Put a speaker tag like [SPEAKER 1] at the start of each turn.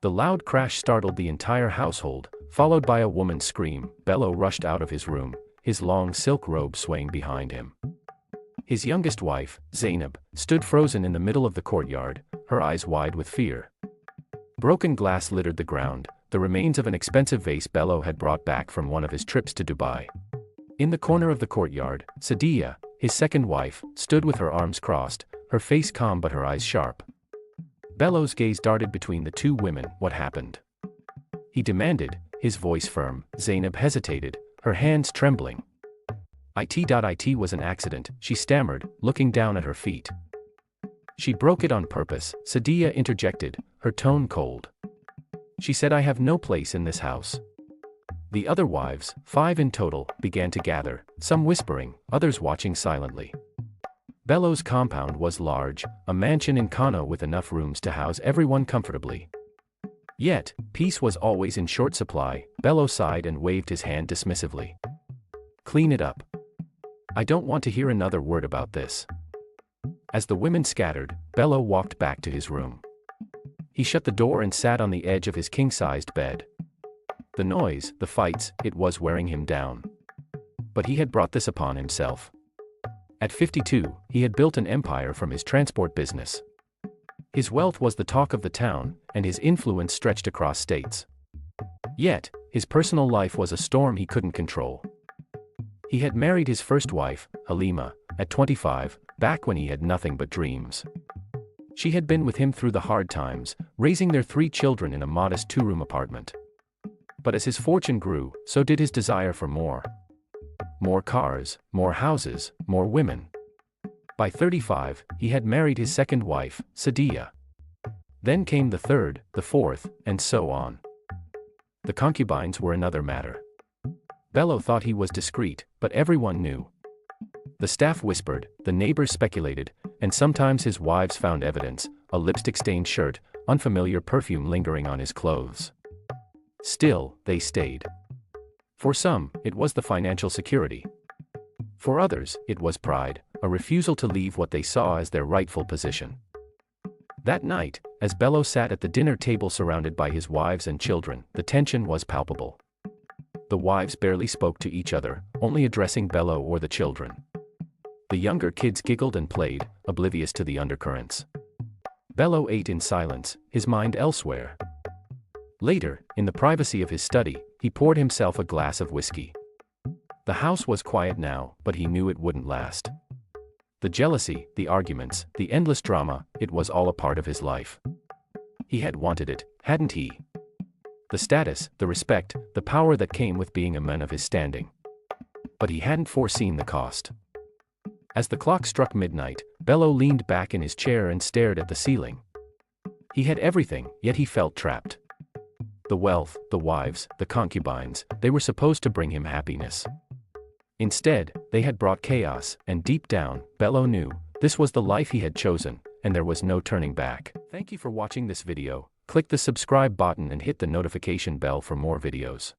[SPEAKER 1] The loud crash startled the entire household, followed by a woman's scream. Bello rushed out of his room, his long silk robe swaying behind him. His youngest wife, Zainab, stood frozen in the middle of the courtyard, her eyes wide with fear. Broken glass littered the ground, the remains of an expensive vase Bello had brought back from one of his trips to Dubai. In the corner of the courtyard, Sadia, his second wife, stood with her arms crossed, her face calm but her eyes sharp. Bello's gaze darted between the two women. What happened? He demanded, his voice firm. Zainab hesitated, her hands trembling. It was an accident, she stammered, looking down at her feet. She broke it on purpose, Sadia interjected, her tone cold. She said, I have no place in this house. The other wives, 5 in total, began to gather, some whispering, others watching silently. Bello's compound was large, a mansion in Kano with enough rooms to house everyone comfortably. Yet, peace was always in short supply. Bello sighed and waved his hand dismissively. Clean it up. I don't want to hear another word about this. As the women scattered, Bello walked back to his room. He shut the door and sat on the edge of his king-sized bed. The noise, the fights, it was wearing him down. But he had brought this upon himself. At 52, he had built an empire from his transport business. His wealth was the talk of the town, and his influence stretched across states. Yet, his personal life was a storm he couldn't control. He had married his first wife, Halima, at 25, back when he had nothing but dreams. She had been with him through the hard times, raising their 3 children in a modest 2-room apartment. But as his fortune grew, so did his desire for more. More cars, more houses, more women. By 35, he had married his second wife, Sadia. Then came the third, the fourth, and so on. The concubines were another matter. Bello thought he was discreet, but everyone knew. The staff whispered, the neighbors speculated, and sometimes his wives found evidence, a lipstick-stained shirt, unfamiliar perfume lingering on his clothes. Still, they stayed. For some, it was the financial security. For others, it was pride, a refusal to leave what they saw as their rightful position. That night, as Bello sat at the dinner table surrounded by his wives and children, the tension was palpable. The wives barely spoke to each other, only addressing Bello or the children. The younger kids giggled and played, oblivious to the undercurrents. Bello ate in silence, his mind elsewhere. Later, in the privacy of his study, he poured himself a glass of whiskey. The house was quiet now, but he knew it wouldn't last. The jealousy, the arguments, the endless drama, it was all a part of his life. He had wanted it, hadn't he? The status, the respect, the power that came with being a man of his standing. But he hadn't foreseen the cost. As the clock struck midnight, Bello leaned back in his chair and stared at the ceiling. He had everything, yet he felt trapped. The wealth, the wives, the concubines, they were supposed to bring him happiness. Instead, they had brought chaos, and deep down, Bello knew, this was the life he had chosen, and there was no turning back. Thank you for watching this video. Click the subscribe button and hit the notification bell for more videos.